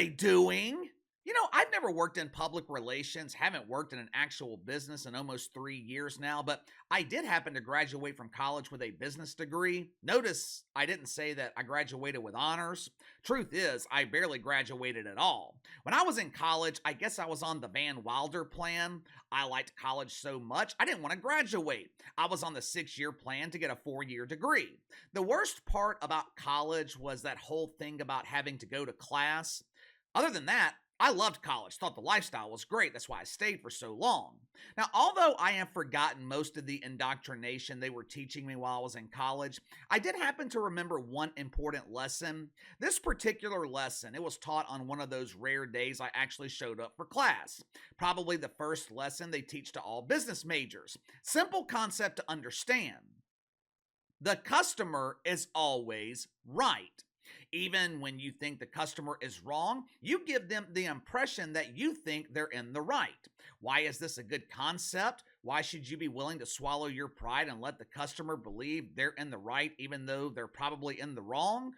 they doing? I've never worked in public relations, haven't worked in an actual business in almost 3 years now, but I did happen to graduate from college with a business degree. Notice I didn't say that I graduated with honors. Truth is, I barely graduated at all. When I was in college, I guess I was on the Van Wilder plan. I liked college so much, I didn't want to graduate. I was on the 6-year plan to get a 4-year degree. The worst part about college was that whole thing about having to go to class. Other than that, I loved college, thought the lifestyle was great. That's why I stayed for so long. Now, although I have forgotten most of the indoctrination they were teaching me while I was in college, I did happen to remember one important lesson. This particular lesson, it was taught on one of those rare days I actually showed up for class. Probably the first lesson they teach to all business majors. Simple concept to understand. The customer is always right. Even when you think the customer is wrong, you give them the impression that you think they're in the right. Why is this a good concept? Why should you be willing to swallow your pride and let the customer believe they're in the right even though they're probably in the wrong?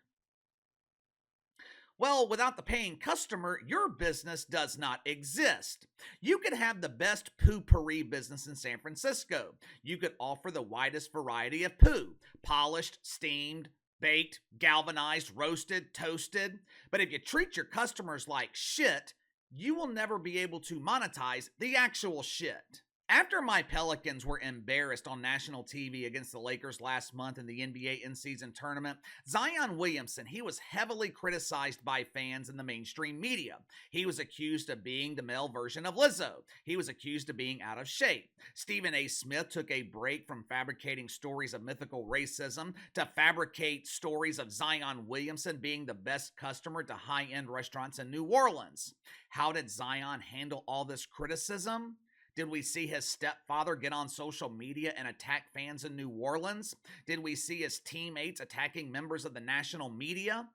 Well, without the paying customer, your business does not exist. You could have the best poo-pourri business in San Francisco. You could offer the widest variety of poo, polished, steamed, baked, galvanized, roasted, toasted. But if you treat your customers like shit, you will never be able to monetize the actual shit. After my Pelicans were embarrassed on national TV against the Lakers last month in the NBA in-season tournament, Zion Williamson, he was heavily criticized by fans in the mainstream media. He was accused of being the male version of Lizzo. He was accused of being out of shape. Stephen A. Smith took a break from fabricating stories of mythical racism to fabricate stories of Zion Williamson being the best customer to high-end restaurants in New Orleans. How did Zion handle all this criticism? Did we see his stepfather get on social media and attack fans in New Orleans? Did we see his teammates attacking members of the national media?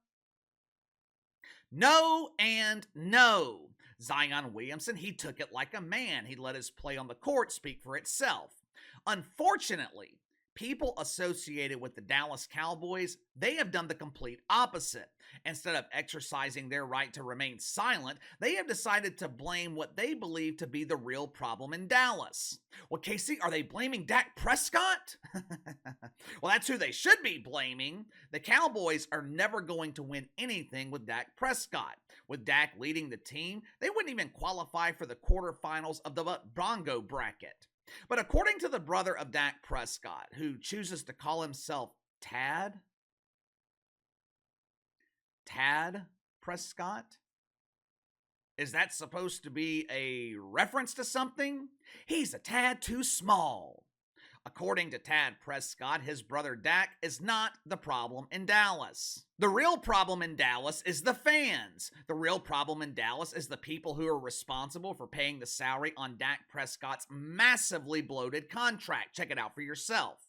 No and no. Zion Williamson, he took it like a man. He let his play on the court speak for itself. Unfortunately, people associated with the Dallas Cowboys, they have done the complete opposite. Instead of exercising their right to remain silent, they have decided to blame what they believe to be the real problem in Dallas. Well, Casey, are they blaming Dak Prescott? Well, that's who they should be blaming. The Cowboys are never going to win anything with Dak Prescott. With Dak leading the team, they wouldn't even qualify for the quarterfinals of the Bronco bracket. But according to the brother of Dak Prescott, who chooses to call himself Tad Prescott, is that supposed to be a reference to something? He's a tad too small. According to Tad Prescott, his brother Dak is not the problem in Dallas. The real problem in Dallas is the fans. The real problem in Dallas is the people who are responsible for paying the salary on Dak Prescott's massively bloated contract. Check it out for yourself.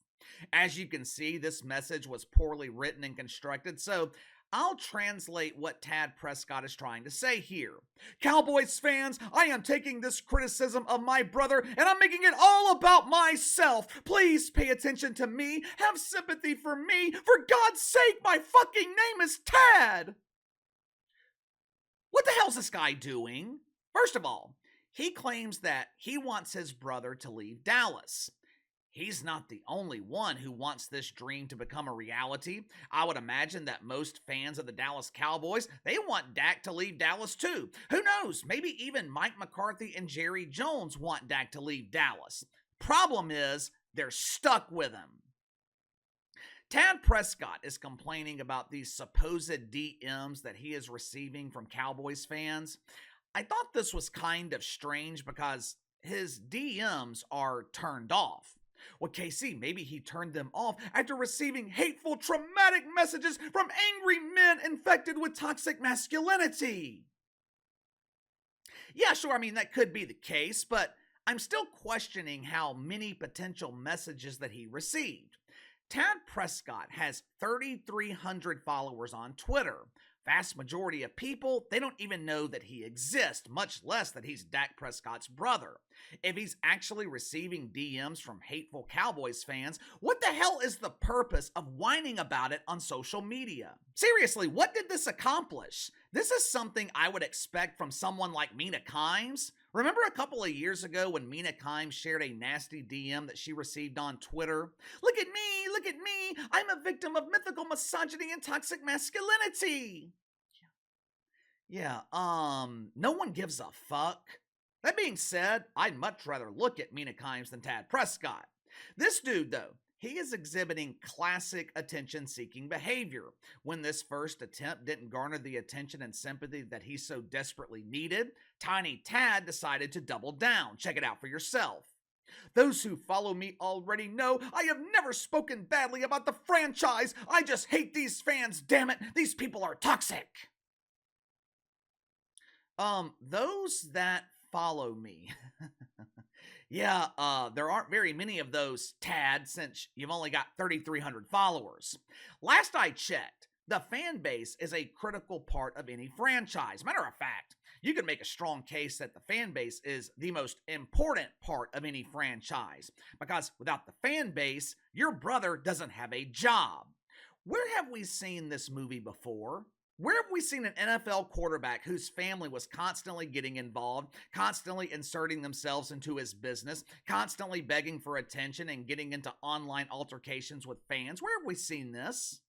As you can see, this message was poorly written and constructed, so I'll translate what Tad Prescott is trying to say here. Cowboys fans, I am taking this criticism of my brother and I'm making it all about myself. Please pay attention to me. Have sympathy for me. For God's sake, my fucking name is Tad. What the hell's this guy doing? First of all, he claims that he wants his brother to leave Dallas. He's not the only one who wants this dream to become a reality. I would imagine that most fans of the Dallas Cowboys, they want Dak to leave Dallas too. Who knows? Maybe even Mike McCarthy and Jerry Jones want Dak to leave Dallas. Problem is, they're stuck with him. Tad Prescott is complaining about these supposed DMs that he is receiving from Cowboys fans. I thought this was kind of strange because his DMs are turned off. Well, KC, maybe he turned them off after receiving hateful, traumatic messages from angry men infected with toxic masculinity. Yeah, sure, that could be the case, but I'm still questioning how many potential messages that he received. Tad Prescott has 3,300 followers on Twitter. Vast majority of people, they don't even know that he exists, much less that he's Dak Prescott's brother. If he's actually receiving DMs from hateful Cowboys fans, what the hell is the purpose of whining about it on social media? Seriously, what did this accomplish? This is something I would expect from someone like Mina Kimes. Remember a couple of years ago when Mina Kimes shared a nasty DM that she received on Twitter? Look at me, I'm a victim of mythical misogyny and toxic masculinity. Yeah, no one gives a fuck. That being said, I'd much rather look at Mina Kimes than Tad Prescott. This dude, though, he is exhibiting classic attention seeking behavior. When this first attempt didn't garner the attention and sympathy that he so desperately needed, Tiny Tad decided to double down. Check it out for yourself. Those who follow me already know I have never spoken badly about the franchise. I just hate these fans, damn it. These people are toxic. Those that follow me. Yeah, there aren't very many of those, Tad, since you've only got 3,300 followers. Last I checked, the fan base is a critical part of any franchise. Matter of fact, you can make a strong case that the fan base is the most important part of any franchise, because without the fan base, your brother doesn't have a job. Where have we seen this movie before? Where have we seen an NFL quarterback whose family was constantly getting involved, constantly inserting themselves into his business, constantly begging for attention and getting into online altercations with fans? Where have we seen this?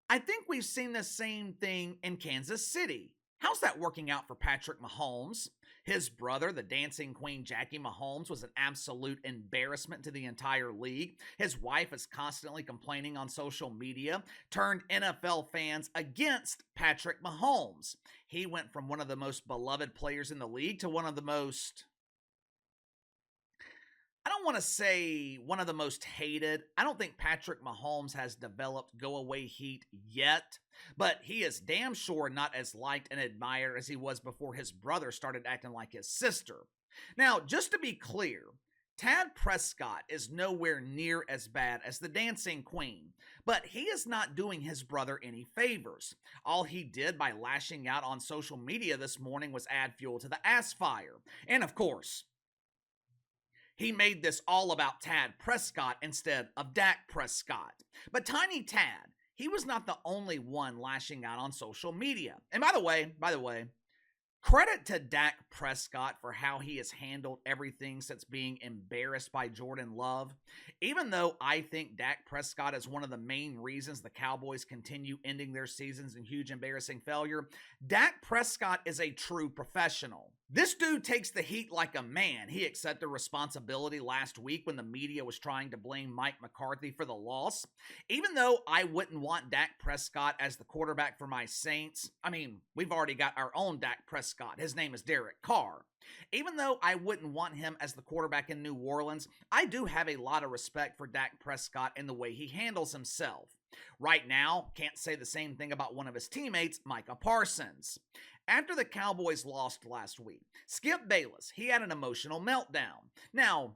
I think we've seen the same thing in Kansas City. How's that working out for Patrick Mahomes? His brother, the dancing queen Jackie Mahomes, was an absolute embarrassment to the entire league. His wife is constantly complaining on social media, turned NFL fans against Patrick Mahomes. He went from one of the most beloved players in the league to one of the most, I don't want to say one of the most hated. I don't think Patrick Mahomes has developed go-away heat yet, but he is damn sure not as liked and admired as he was before his brother started acting like his sister. Now, just to be clear, Tad Prescott is nowhere near as bad as the Dancing Queen, but he is not doing his brother any favors. All he did by lashing out on social media this morning was add fuel to the ass fire. And of course, he made this all about Tad Prescott instead of Dak Prescott. But Tiny Tad, he was not the only one lashing out on social media. And by the way, credit to Dak Prescott for how he has handled everything since being embarrassed by Jordan Love. Even though I think Dak Prescott is one of the main reasons the Cowboys continue ending their seasons in huge embarrassing failure, Dak Prescott is a true professional. This dude takes the heat like a man. He accepted responsibility last week when the media was trying to blame Mike McCarthy for the loss. Even though I wouldn't want Dak Prescott as the quarterback for my Saints, I mean, we've already got our own Dak Prescott. His name is Derek Carr. Even though I wouldn't want him as the quarterback in New Orleans, I do have a lot of respect for Dak Prescott and the way he handles himself. Right now, can't say the same thing about one of his teammates, Micah Parsons. After the Cowboys lost last week, Skip Bayless, he had an emotional meltdown. Now,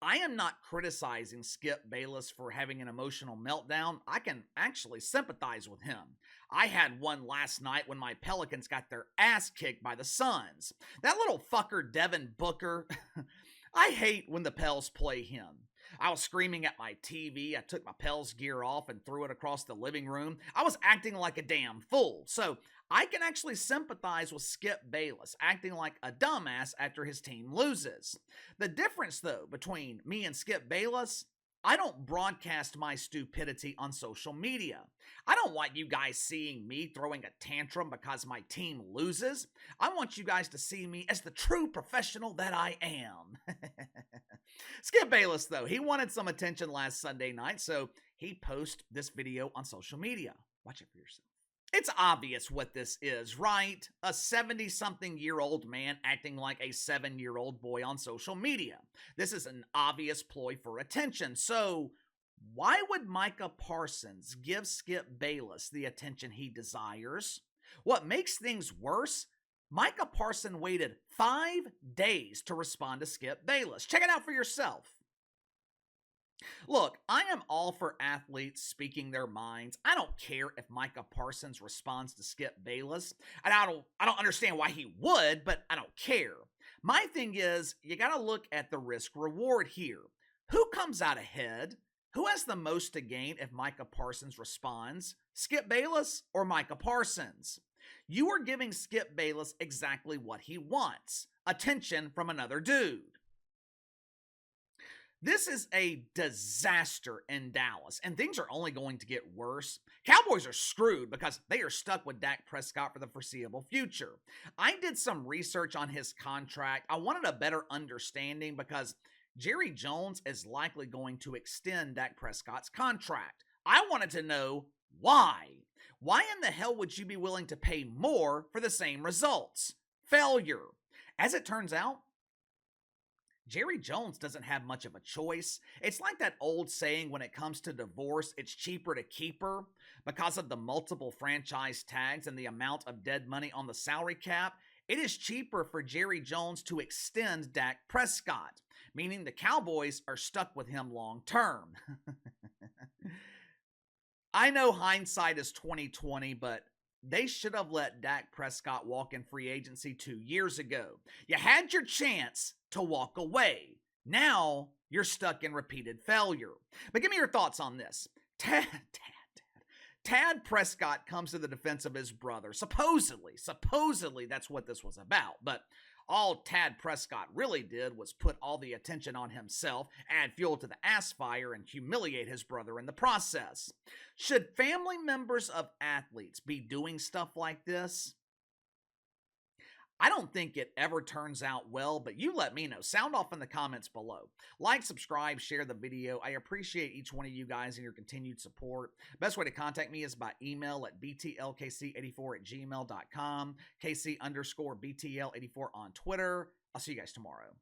I am not criticizing Skip Bayless for having an emotional meltdown. I can actually sympathize with him. I had one last night when my Pelicans got their ass kicked by the Suns. That little fucker Devin Booker, I hate when the Pels play him. I was screaming at my TV. I took my Pels gear off and threw it across the living room. I was acting like a damn fool. So I can actually sympathize with Skip Bayless acting like a dumbass after his team loses. The difference, though, between me and Skip Bayless, I don't broadcast my stupidity on social media. I don't want you guys seeing me throwing a tantrum because my team loses. I want you guys to see me as the true professional that I am. Skip Bayless, though, he wanted some attention last Sunday night, so he posted this video on social media. Watch it for yourself. It's obvious what this is, right? A 70-something-year-old man acting like a 7-year-old boy on social media. This is an obvious ploy for attention. So, why would Micah Parsons give Skip Bayless the attention he desires? What makes things worse, Micah Parsons waited 5 days to respond to Skip Bayless. Check it out for yourself. Look, I am all for athletes speaking their minds. I don't care if Micah Parsons responds to Skip Bayless. And I don't understand why he would, but I don't care. My thing is, you got to look at the risk reward here. Who comes out ahead? Who has the most to gain if Micah Parsons responds? Skip Bayless or Micah Parsons? You are giving Skip Bayless exactly what he wants: attention from another dude. This is a disaster in Dallas, and things are only going to get worse. Cowboys are screwed because they are stuck with Dak Prescott for the foreseeable future. I did some research on his contract. I wanted a better understanding because Jerry Jones is likely going to extend Dak Prescott's contract. I wanted to know why. Why in the hell would you be willing to pay more for the same results? Failure. As it turns out, Jerry Jones doesn't have much of a choice. It's like that old saying, when it comes to divorce, it's cheaper to keep her. Because of the multiple franchise tags and the amount of dead money on the salary cap, it is cheaper for Jerry Jones to extend Dak Prescott, meaning the Cowboys are stuck with him long term. I know hindsight is 2020, but they should have let Dak Prescott walk in free agency 2 years ago. You had your chance to walk away. Now you're stuck in repeated failure. But give me your thoughts on this. Tad Prescott comes to the defense of his brother. Supposedly that's what this was about. But all Tad Prescott really did was put all the attention on himself, add fuel to the ass fire, and humiliate his brother in the process. Should family members of athletes be doing stuff like this? I don't think it ever turns out well, but you let me know. Sound off in the comments below. Like, subscribe, share the video. I appreciate each one of you guys and your continued support. Best way to contact me is by email at btlkc84@gmail.com, KC_BTL84 on Twitter. I'll see you guys tomorrow.